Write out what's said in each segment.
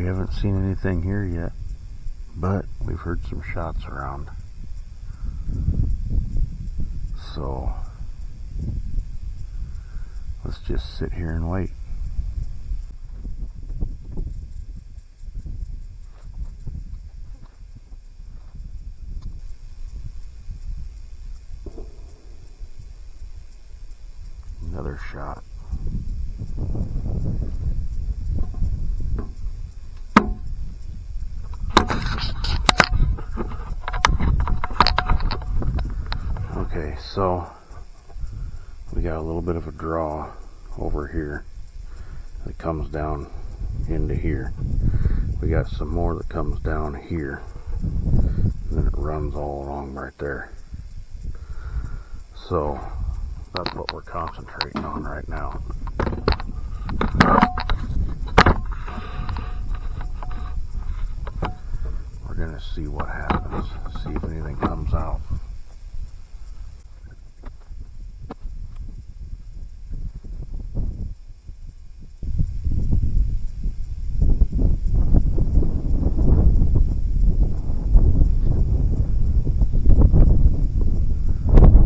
We haven't seen anything here yet, but we've heard some shots around. So let's just sit here and wait. Another shot. Okay, so we got a little bit of a draw over here that comes down into here. We got some more that comes down here, and then it runs all along right there. So that's what we're concentrating on right now. We're gonna see what happens, see if anything comes out.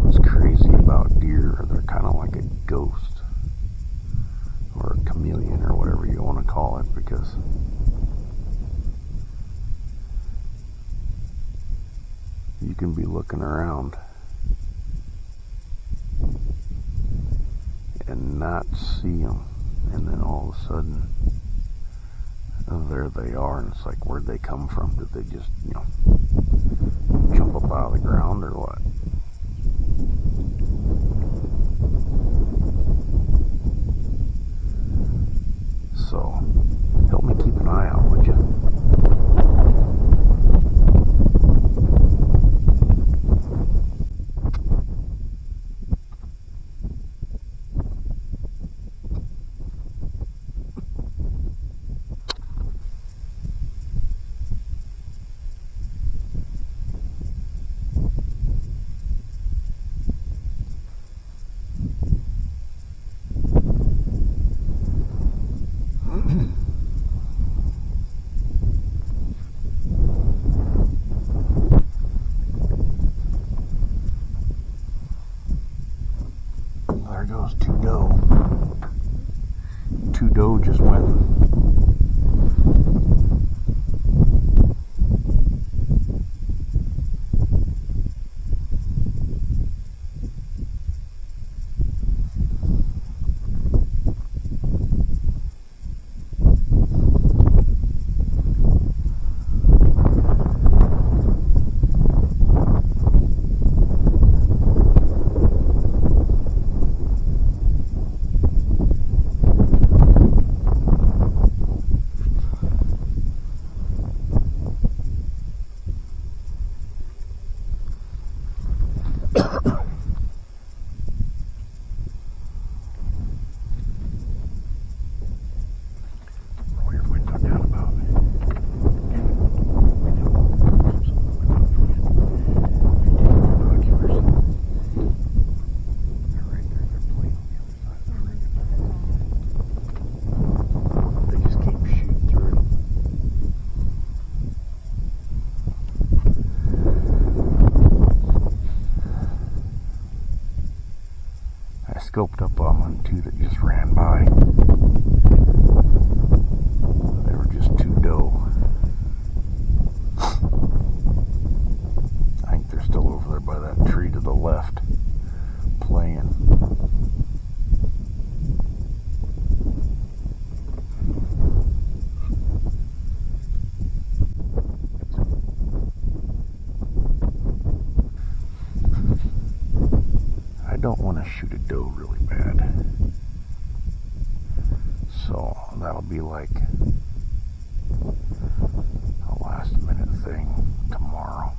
What's crazy about deer, they're kind of like a ghost or a chameleon or whatever you want to call it, because you can be looking around and not see them, and then all of a sudden there they are, and it's like, where'd they come from? Did they just, jump up out of the ground or what? So help me keep an eye out, would you? There goes two doe. Two doe just went. Scoped up on two that just ran by. They were just two doe. I think they're still over there by that tree to the left, playing. I don't want to shoot a doe really bad, so that'll be like a last minute thing tomorrow.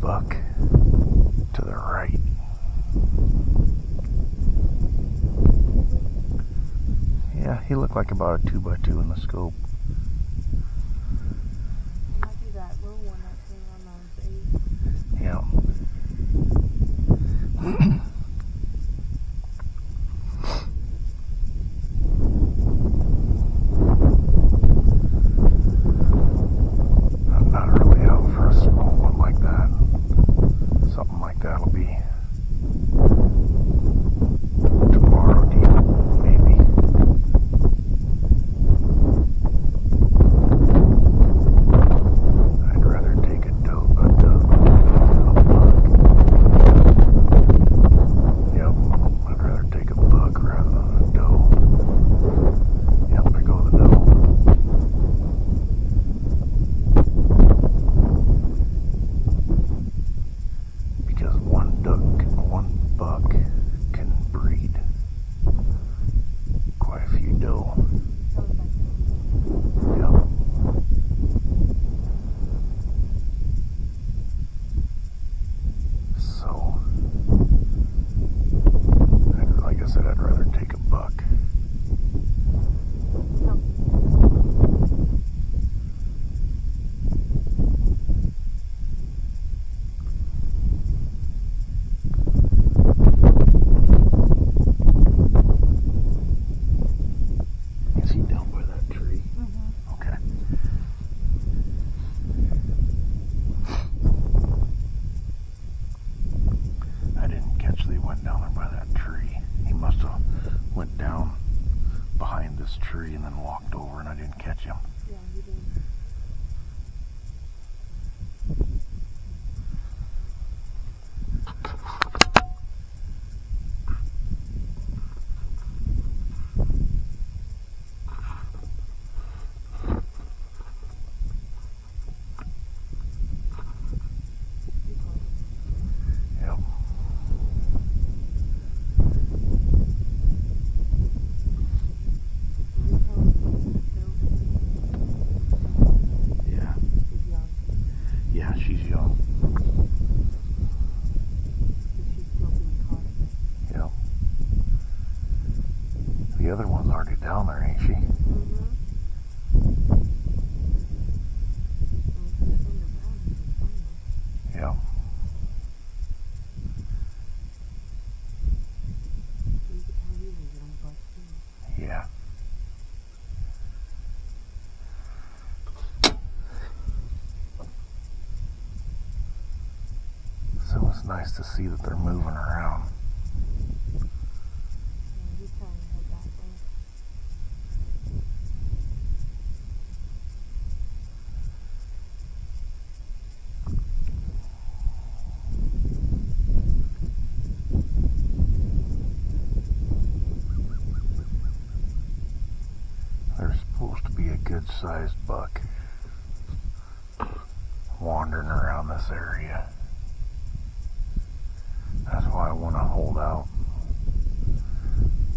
buck to the right. Yeah, he looked like about a 2x2 in the scope. Might be that little one that came on those 8. Yeah. I'm not really out for a small one like that. Something like that'll be tomorrow deal, maybe. I'd rather take a doe, a buck. Yep, I'd rather take a buck rather than a doe. Yep, there go the doe. Because one buck can breed quite a few doe. Yep. So, like I said, I'd rather take a buck. Is he down by that tree? Mm-hmm. Okay. I didn't catch that he went down there by that tree. He must have went down behind this tree and then walked over, and I didn't catch him. Yeah, you did. Yep. Yeah. Yeah, she's young. Yep. The other one's already down there, ain't she? Yep. Yeah. So it's nice to see that they're moving around. There's supposed to be a good sized buck wandering around this area. That's why I want to hold out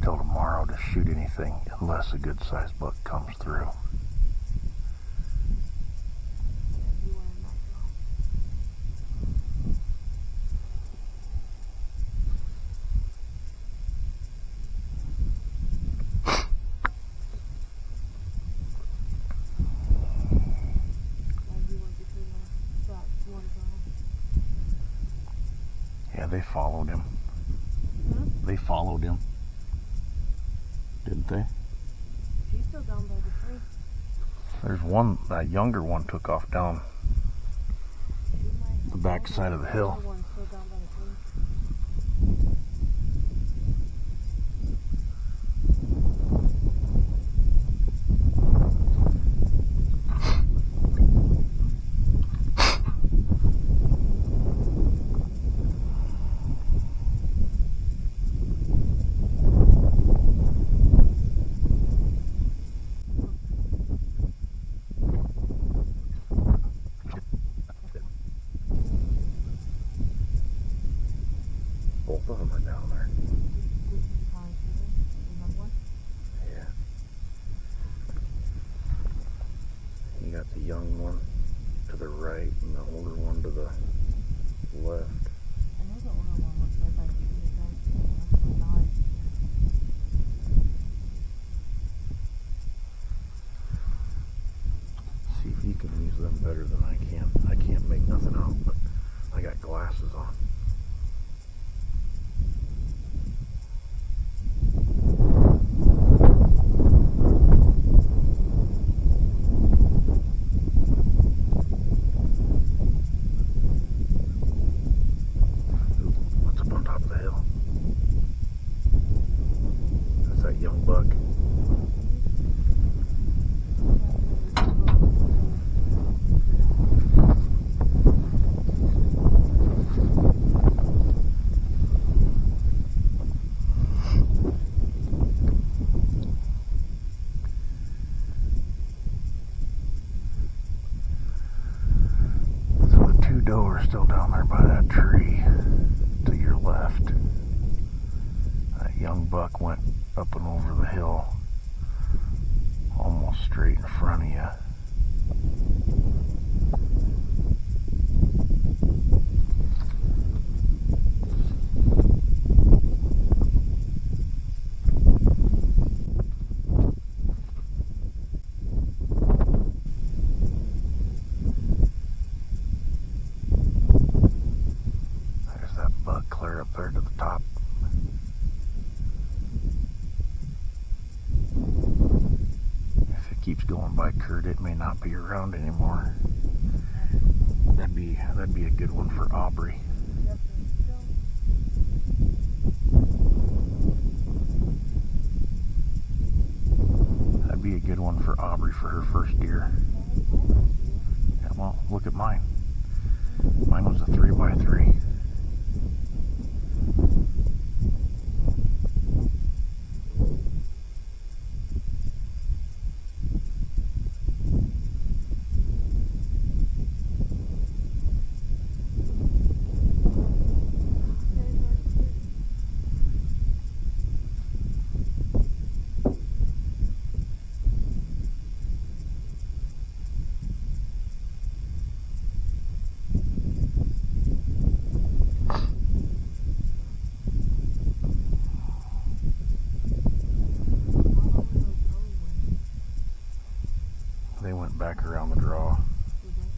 till tomorrow to shoot anything unless a good sized buck comes through. Yeah, they followed him. They followed him. Didn't they? She's still down by the tree. There's one, that younger one took off down the back side of the hill. One's still down by the tree. Both of them are down there. Yeah. You got the young one to the right and the older one to the left. I know the older one was right by the tree. That's what now I see See if you can use them better than I can. I can't make nothing out, but I got glasses on. Ooh, what's up on top of the hill? That's that young buck. Doe are still down there by that tree to your left. That young buck went up and over the hill almost straight in front of you. Clear up there to the top. If it keeps going by Kurt, it may not be around anymore. That'd be a good one for Aubrey. Yep, That'd be a good one for Aubrey for her first deer. Yeah, well, look at mine. Mine was a 3x3. They went back around the draw.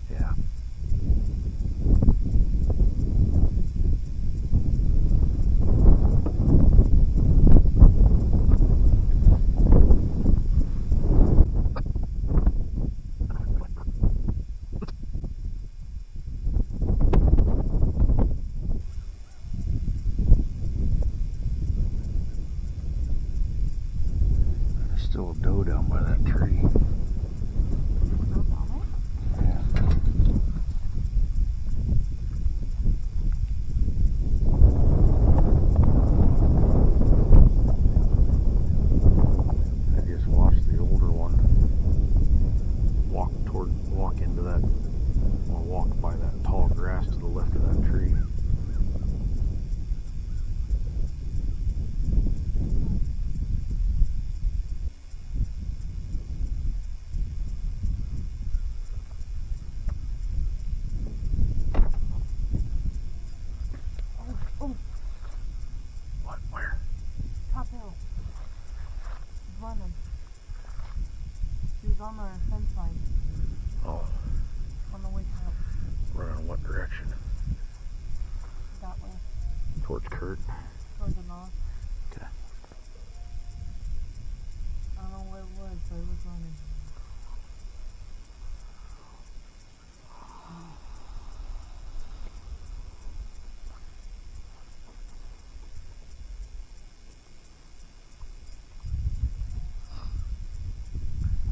Yeah. There's still a doe down by that tree. Walk by that tall grass to the left of that tree. Oh. What? Where? Top hill. He's running. He was on our fence line. Oh. On the way up. Run in what direction? That way. Towards Kurt? Towards the north. Okay. I don't know what it was, but it was running.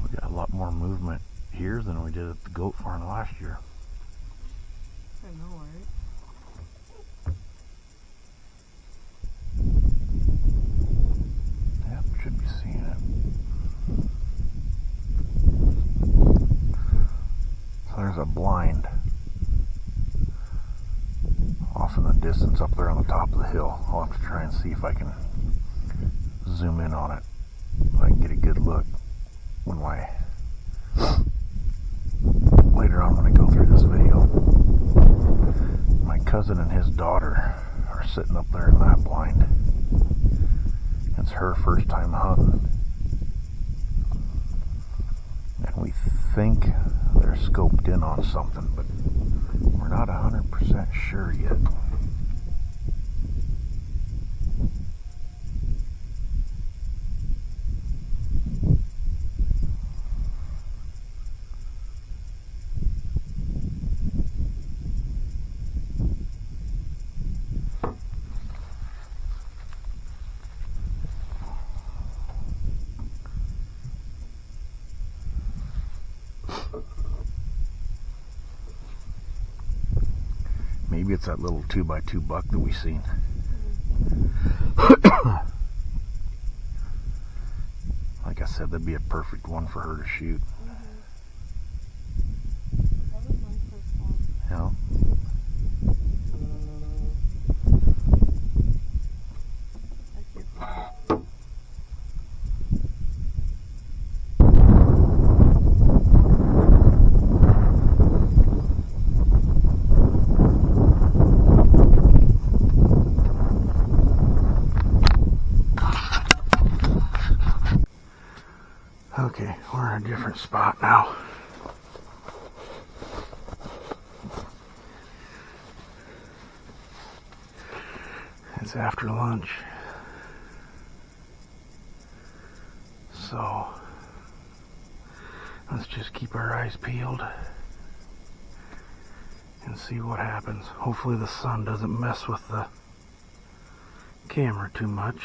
We got a lot more movement here than we did at the goat farm last year. I know, right? Yep, should be seeing it. So there's a blind off in the distance up there on the top of the hill. I'll have to try and see if I can zoom in on it so I can get a good look when later on when I go through this video. My cousin and his daughter are sitting up there in that blind. It's her first time hunting. And we think they're scoped in on something, but we're not 100% sure yet. Maybe it's that little 2x2 buck that we seen. Like I said, that'd be a perfect one for her to shoot. That was my first one. Yeah. That's your Okay, we're in a different spot now. It's after lunch. So, let's just keep our eyes peeled and see what happens. Hopefully the sun doesn't mess with the camera too much.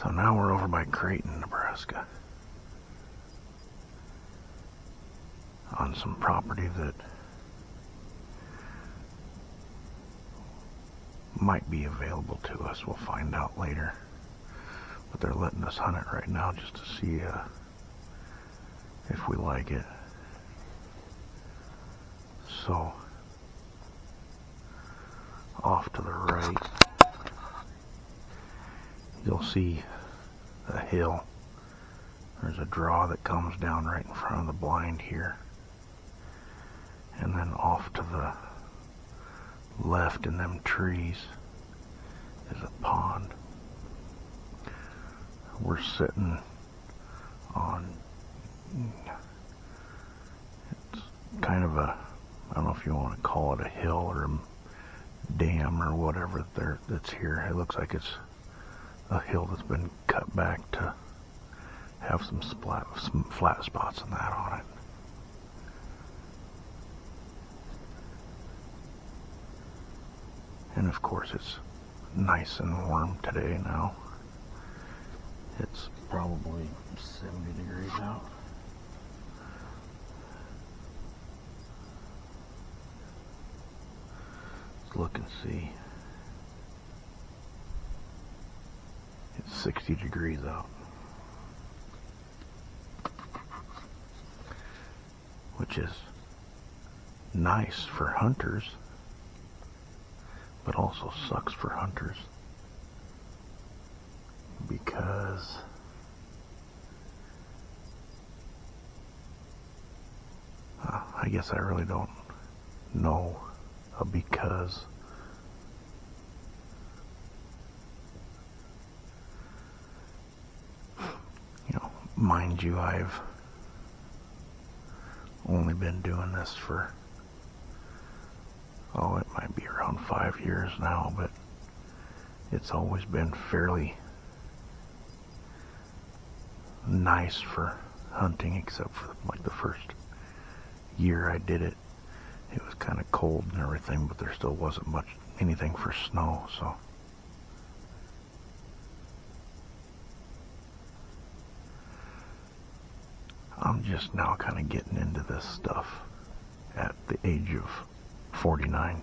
So now we're over by Creighton, Nebraska, on some property that might be available to us. We'll find out later. But they're letting us hunt it right now just to see if we like it. So, off to the right, you'll see a hill. There's a draw that comes down right in front of the blind here. And then off to the left in them trees is a pond. We're sitting on, it's kind of a, I don't know if you want to call it a hill or a dam or whatever that's here. It looks like it's a hill that's been cut back to have some flat spots and that on it. And of course it's nice and warm today now. It's probably 70 degrees out. Let's look and see. It's 60 degrees out. Which is nice for hunters, but also sucks for hunters. Because I guess I really don't know a because. You know, mind you, I've only been doing this for, oh, it might be around 5 years now, but it's always been fairly nice for hunting, except for like the first year I did it. It was kind of cold and everything, but there still wasn't much anything for snow, so I'm just now kind of getting into this stuff at the age of 49.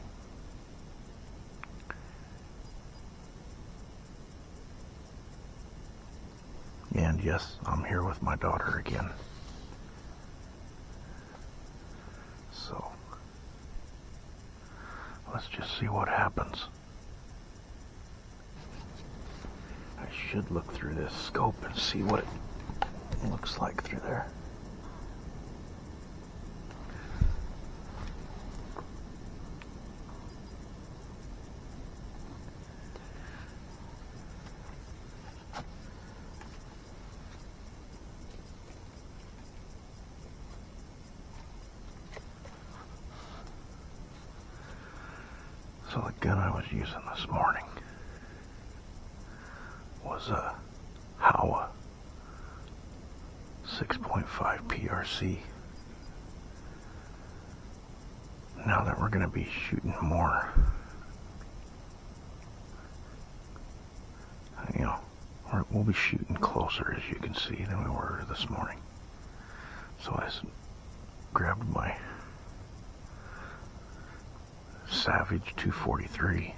And yes, I'm here with my daughter again. So, let's just see what happens. I should look through this scope and see what it looks like through there. gun I was using this morning was a Howa 6.5 PRC. Now that we're going to be shooting more, you know, we'll be shooting closer, as you can see, than we were this morning. So I grabbed my Savage 243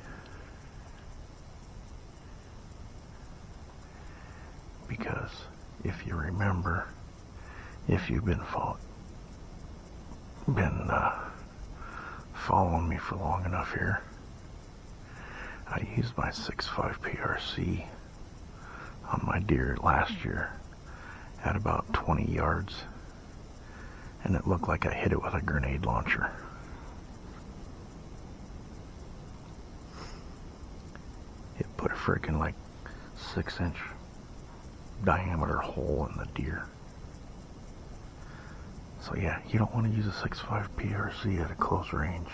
because if you remember, if you've been following me for long enough here, I used my 6.5 PRC on my deer last year at about 20 yards, and it looked like I hit it with a grenade launcher. It put a freaking like 6-inch diameter hole in the deer. So yeah, you don't want to use a 6.5 PRC at a close range.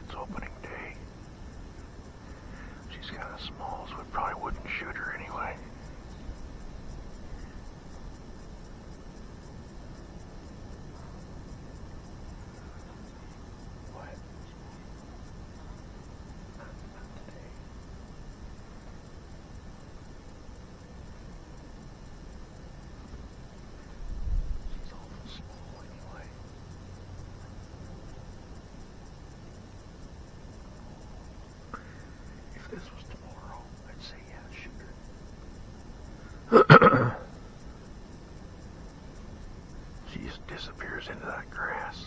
It's opening day. She's kind of small, so we probably wouldn't shoot her anyway. What? Not today. She's awful small anyway. If this was tomorrow, I'd say yeah, shoot her. She just disappears into that grass.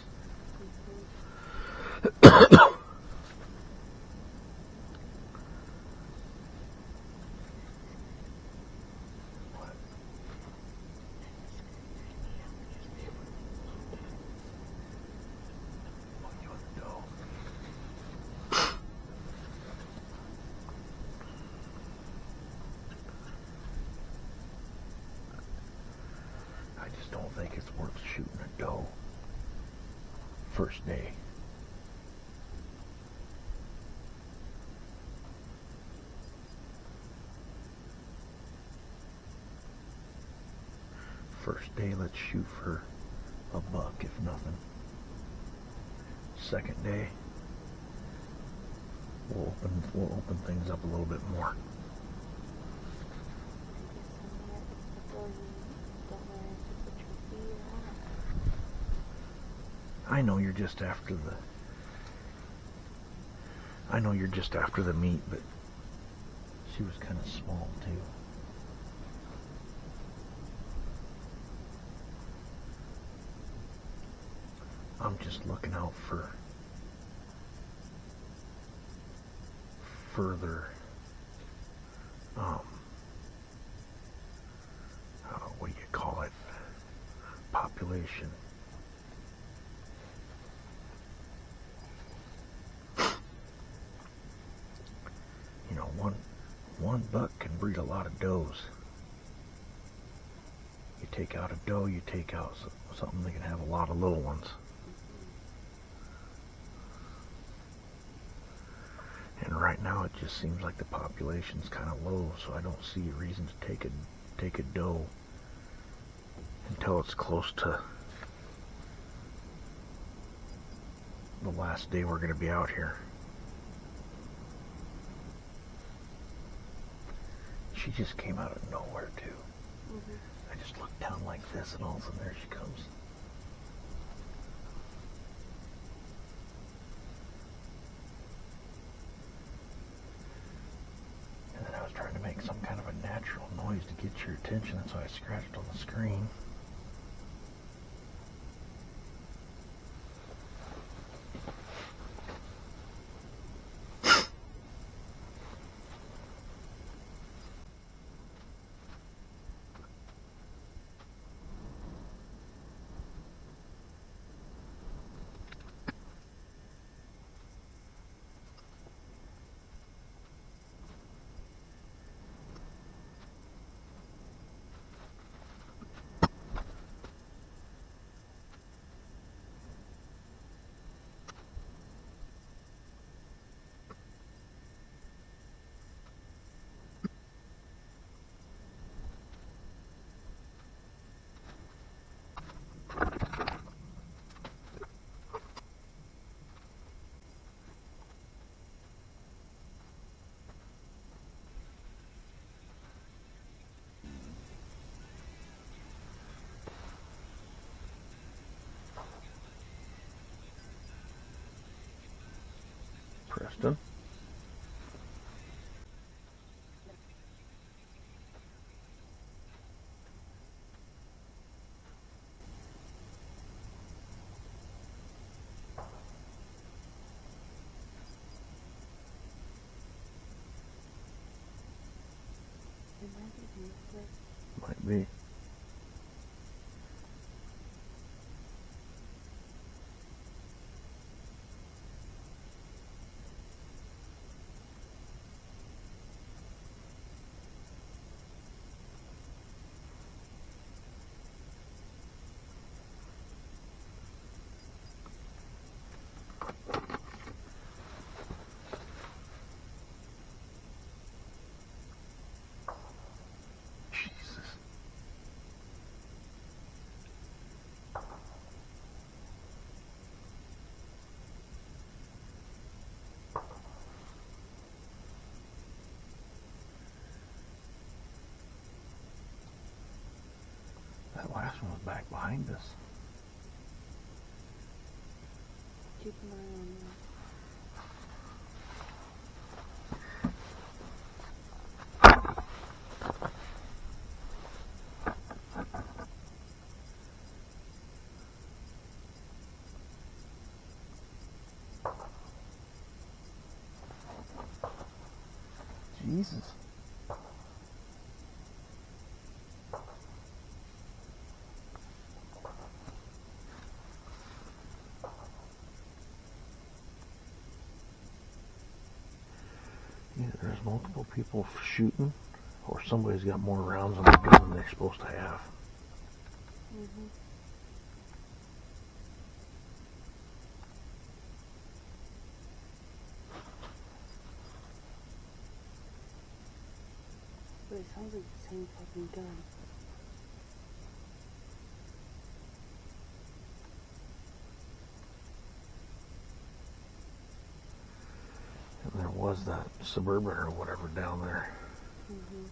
I just don't think it's worth shooting a doe first day. First day, let's shoot for a buck, if nothing. Second day, we'll open things up a little bit more. I know you're just after the meat, but she was kind of small too. I'm just looking out for further what do you call it, population. You know, one buck can breed a lot of does. You take out a doe, you take out something that can have a lot of little ones. And right now it just seems like the population's kind of low, so I don't see a reason to take a doe until it's close to the last day we're going to be out here. She just came out of nowhere too. I just look down like this, and all of a sudden there she comes. And then I was trying to make some kind of a natural noise to get your attention. That's why I scratched on the screen. Preston. It might be useless. Might be. Jesus. That last one was back behind us. Keep an eye on that. Jesus. Either there's multiple people shooting, or somebody's got more rounds on the gun than they're supposed to have. Mm-hmm. But it sounds like the same fucking gun. And there was that Suburban or whatever down there. Mm-hmm.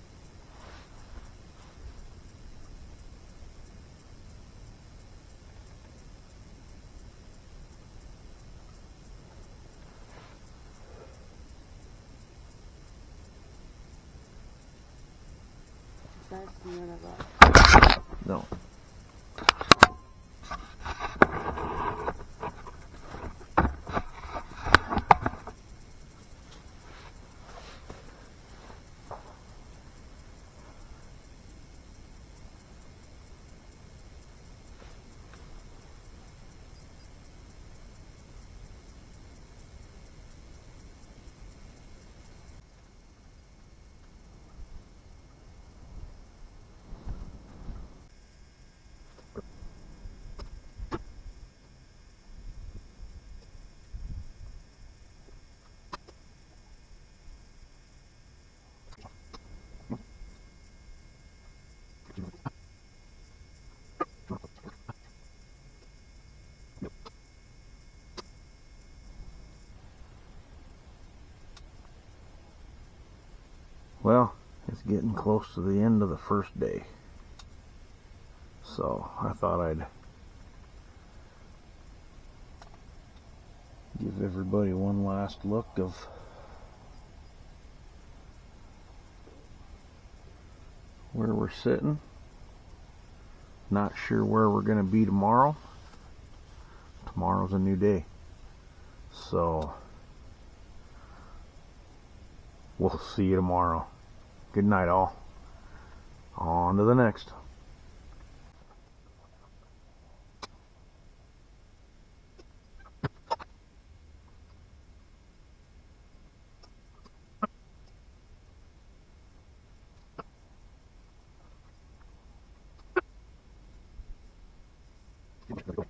That's none of us. No. Well, it's getting close to the end of the first day. So I thought I'd give everybody one last look of where we're sitting. Not sure where we're going to be tomorrow. Tomorrow's a new day. So we'll see you tomorrow. Good night, all. On to the next. Go.